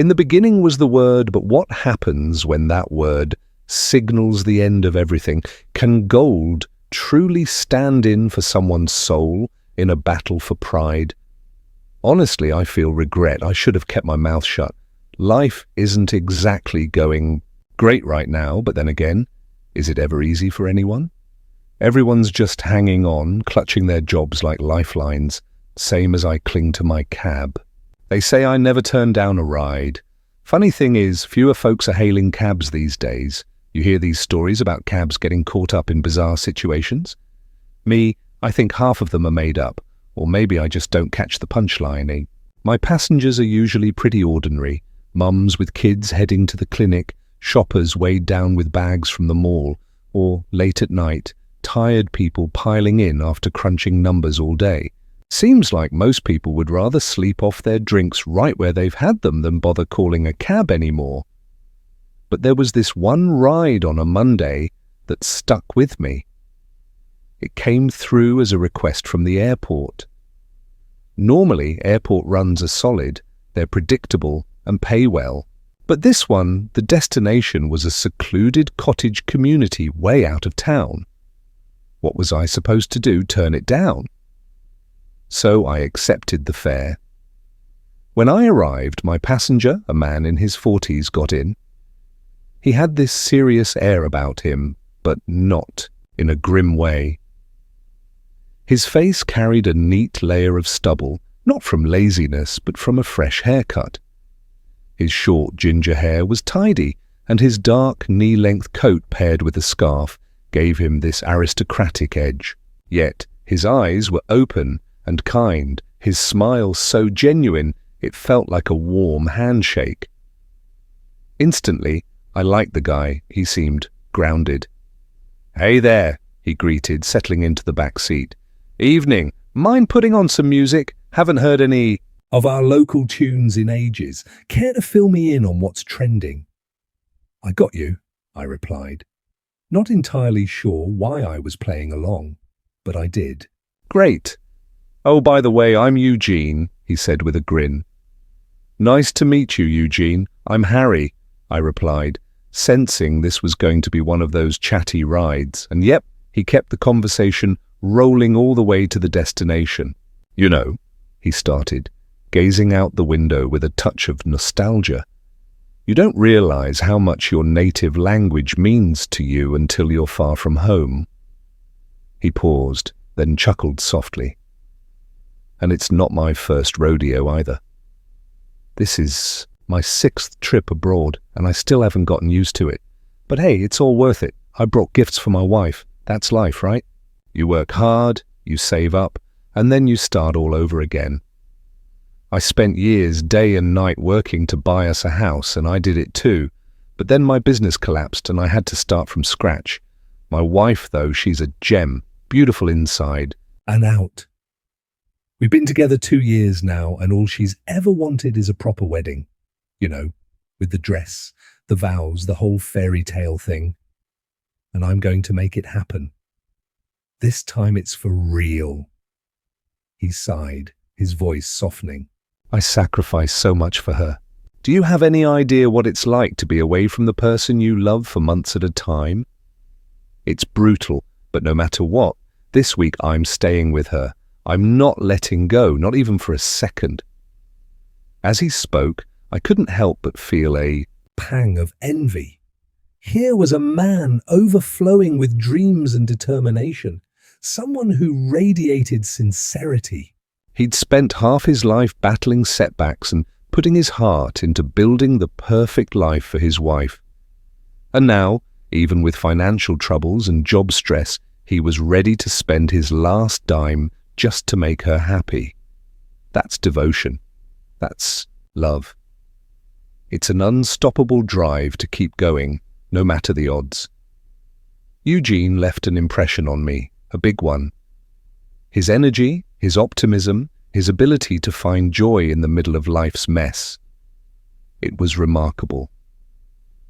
In the beginning was the Word, but what happens when that word signals the end of everything? Can gold truly stand in for someone's soul in a battle for pride? Honestly, I feel regret. I should have kept my mouth shut. Life isn't exactly going great right now, but then again, is it ever easy for anyone? Everyone's just hanging on, clutching their jobs like lifelines, same as I cling to my cab. They say I never turn down a ride. Funny thing is, fewer folks are hailing cabs these days. You hear these stories about cabs getting caught up in bizarre situations. Me, I think half of them are made up, or maybe I just don't catch the punchline. My passengers are usually pretty ordinary. Mums with kids heading to the clinic, shoppers weighed down with bags from the mall, or late at night, tired people piling in after crunching numbers all day. Seems like most people would rather sleep off their drinks right where they've had them than bother calling a cab anymore. But there was this one ride on a Monday that stuck with me. It came through as a request from the airport. Normally, airport runs are solid, they're predictable and pay well. But this one, the destination was a secluded cottage community way out of town. What was I supposed to do? Turn it down? So I accepted the fare. When I arrived, my passenger, a man in his 40s, got in. He had this serious air about him, but not in a grim way. His face carried a neat layer of stubble, not from laziness, but from a fresh haircut. His short ginger hair was tidy, and his dark knee-length coat paired with a scarf gave him this aristocratic edge. Yet his eyes were open and kind, his smile so genuine it felt like a warm handshake. Instantly, I liked the guy. He seemed grounded. "Hey there," he greeted, settling into the back seat. "Evening. Mind putting on some music? Haven't heard any of our local tunes in ages. Care to fill me in on what's trending?" "I got you," I replied, not entirely sure why I was playing along, but I did. "Great. Oh, by the way, I'm Eugene," he said with a grin. "Nice to meet you, Eugene. I'm Harry," I replied, sensing this was going to be one of those chatty rides. And yep, he kept the conversation rolling all the way to the destination. "You know," he started, gazing out the window with a touch of nostalgia, "you don't realize how much your native language means to you until you're far from home." He paused, then chuckled softly. "And it's not my first rodeo either. This is my 6th trip abroad, and I still haven't gotten used to it. But hey, it's all worth it. I brought gifts for my wife. That's life, right? You work hard, you save up, and then you start all over again. I spent years, day and night, working to buy us a house, and I did it too. But then my business collapsed, and I had to start from scratch. My wife, though, she's a gem, beautiful inside and out. We've been together 2 years now, and all she's ever wanted is a proper wedding. You know, with the dress, the vows, the whole fairy tale thing. And I'm going to make it happen. This time it's for real." He sighed, his voice softening. "I sacrificed so much for her. Do you have any idea what it's like to be away from the person you love for months at a time? It's brutal, but no matter what, this week I'm staying with her. I'm not letting go, not even for a second." As he spoke, I couldn't help but feel a pang of envy. Here was a man overflowing with dreams and determination, someone who radiated sincerity. He'd spent half his life battling setbacks and putting his heart into building the perfect life for his wife. And now, even with financial troubles and job stress, he was ready to spend his last dime just to make her happy. That's devotion. That's love. It's an unstoppable drive to keep going, no matter the odds. Eugene left an impression on me, a big one. His energy, his optimism, his ability to find joy in the middle of life's mess. It was remarkable.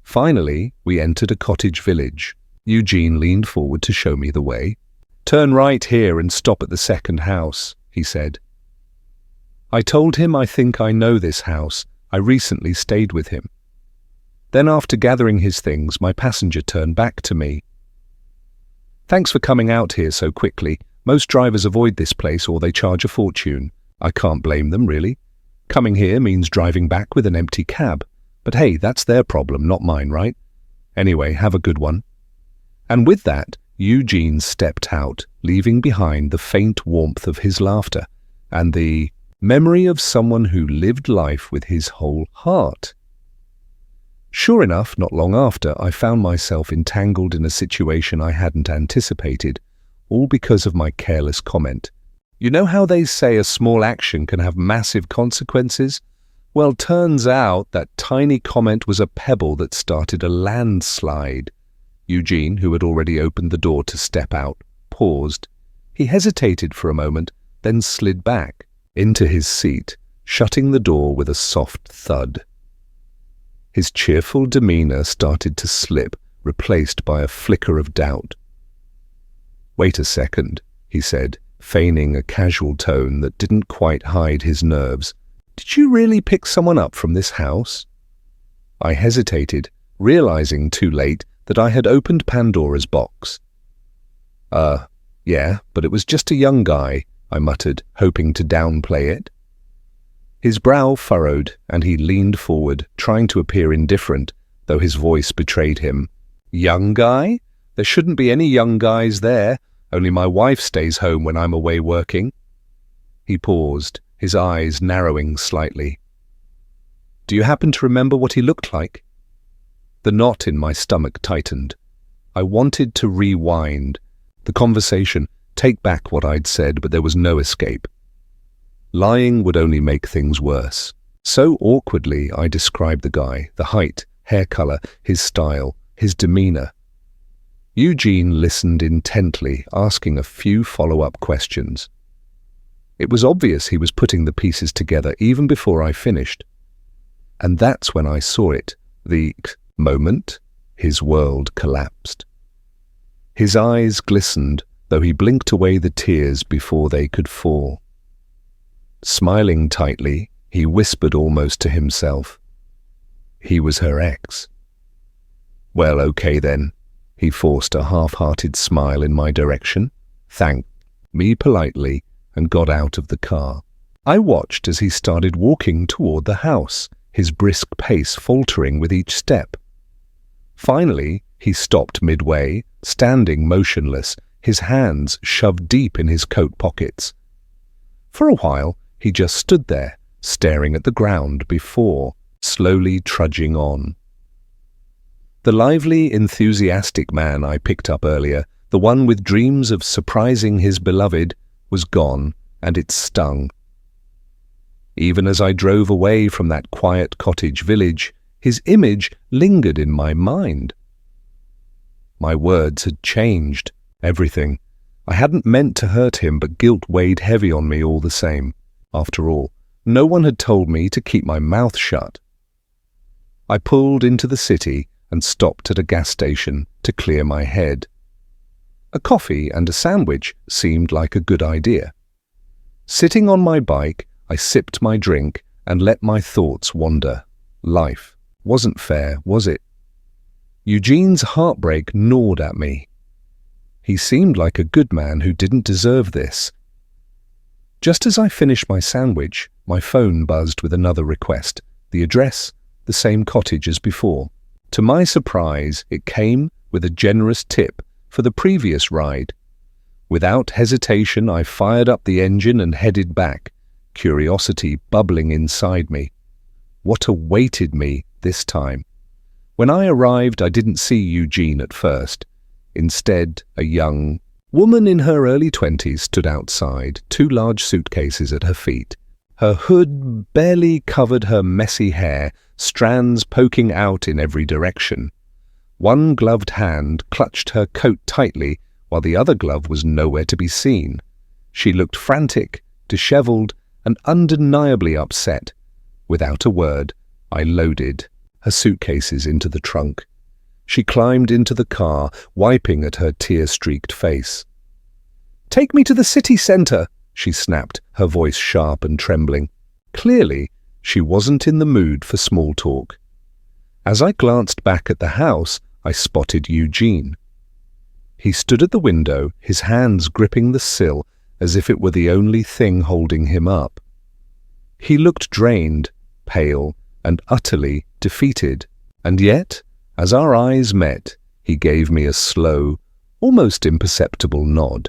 Finally, we entered a cottage village. Eugene leaned forward to show me the way. "Turn right here and stop at the second house," he said. I told him I think I know this house, I recently stayed with him. Then after gathering his things, my passenger turned back to me. Thanks for coming out here so quickly. Most drivers avoid this place or they charge a fortune. I can't blame them, really. Coming here means driving back with an empty cab. But hey, that's their problem, not mine, right? Anyway, have a good one. And with that, Eugene stepped out, leaving behind the faint warmth of his laughter and the memory of someone who lived life with his whole heart. Sure enough, not long after, I found myself entangled in a situation I hadn't anticipated, all because of my careless comment. You know how they say a small action can have massive consequences? Well, turns out that tiny comment was a pebble that started a landslide. Eugene, who had already opened the door to step out, paused. He hesitated for a moment, then slid back into his seat, shutting the door with a soft thud. His cheerful demeanor started to slip, replaced by a flicker of doubt. "Wait a second," he said, feigning a casual tone that didn't quite hide his nerves. "Did you really pick someone up from this house?" I hesitated, realizing too late that I had opened Pandora's box. Yeah, but it was just a young guy," I muttered, hoping to downplay it. His brow furrowed, and he leaned forward, trying to appear indifferent, though his voice betrayed him. "Young guy? There shouldn't be any young guys there. Only my wife stays home when I'm away working." He paused, his eyes narrowing slightly. "Do you happen to remember what he looked like?" The knot in my stomach tightened. I wanted to rewind the conversation, take back what I'd said, but there was no escape. Lying would only make things worse. So awkwardly I described the guy, the height, hair color, his style, his demeanor. Eugene listened intently, asking a few follow-up questions. It was obvious he was putting the pieces together even before I finished. And that's when I saw it, the moment his world collapsed. His eyes glistened, though he blinked away the tears before they could fall. Smiling tightly, he whispered almost to himself. He was her ex. "Well, okay then." He forced a half-hearted smile in my direction, thanked me politely, and got out of the car. I watched as he started walking toward the house, his brisk pace faltering with each step. Finally, he stopped midway, standing motionless, his hands shoved deep in his coat pockets. For a while, he just stood there, staring at the ground before slowly trudging on. The lively, enthusiastic man I picked up earlier, the one with dreams of surprising his beloved, was gone, and it stung. Even as I drove away from that quiet cottage village, his image lingered in my mind. My words had changed everything. I hadn't meant to hurt him, but guilt weighed heavy on me all the same. After all, no one had told me to keep my mouth shut. I pulled into the city and stopped at a gas station to clear my head. A coffee and a sandwich seemed like a good idea. Sitting on my bike, I sipped my drink and let my thoughts wander. Life wasn't fair, was it? Eugene's heartbreak gnawed at me. He seemed like a good man who didn't deserve this. Just as I finished my sandwich, my phone buzzed with another request. The address, the same cottage as before. To my surprise, it came with a generous tip for the previous ride. Without hesitation, I fired up the engine and headed back, curiosity bubbling inside me. What awaited me this time? When I arrived, I didn't see Eugene at first. Instead, a young woman in her early 20s stood outside, two large suitcases at her feet. Her hood barely covered her messy hair, strands poking out in every direction. One gloved hand clutched her coat tightly, while the other glove was nowhere to be seen. She looked frantic, disheveled, and undeniably upset. Without a word, I loaded her suitcases into the trunk. She climbed into the car, wiping at her tear-streaked face. "Take me to the city centre," she snapped, her voice sharp and trembling. Clearly, She wasn't in the mood for small talk. As I glanced back at the house, I spotted Eugene. He stood at the window, his hands gripping the sill as if it were the only thing holding him up. He looked drained, pale, and utterly defeated, and yet, as our eyes met, he gave me a slow, almost imperceptible nod.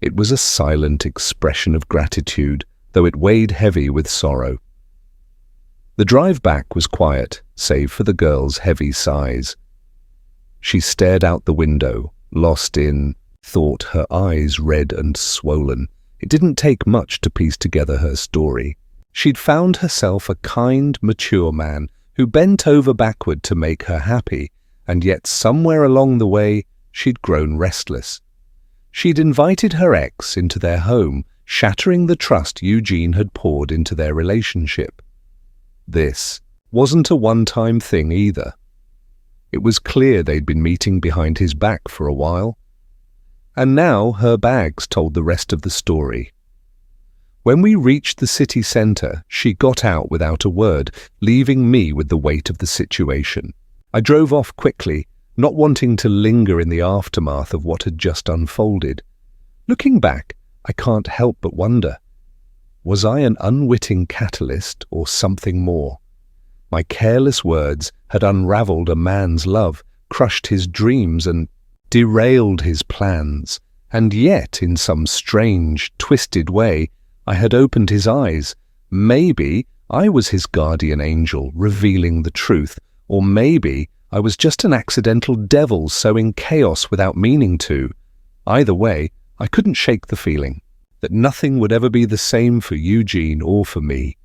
It was a silent expression of gratitude, though it weighed heavy with sorrow. The drive back was quiet, save for the girl's heavy sighs. She stared out the window, lost in thought, her eyes red and swollen. It didn't take much to piece together her story. She'd found herself a kind, mature man who bent over backward to make her happy, and yet somewhere along the way she'd grown restless. She'd invited her ex into their home, shattering the trust Eugene had poured into their relationship. This wasn't a one-time thing either. It was clear they'd been meeting behind his back for a while. And now her bags told the rest of the story. When we reached the city centre, she got out without a word, leaving me with the weight of the situation. I drove off quickly, not wanting to linger in the aftermath of what had just unfolded. Looking back, I can't help but wonder, was I an unwitting catalyst or something more? My careless words had unravelled a man's love, crushed his dreams and derailed his plans, and yet, in some strange, twisted way, I had opened his eyes. Maybe I was his guardian angel, revealing the truth, or maybe I was just an accidental devil sowing chaos without meaning to. Either way, I couldn't shake the feeling that nothing would ever be the same for Eugene or for me.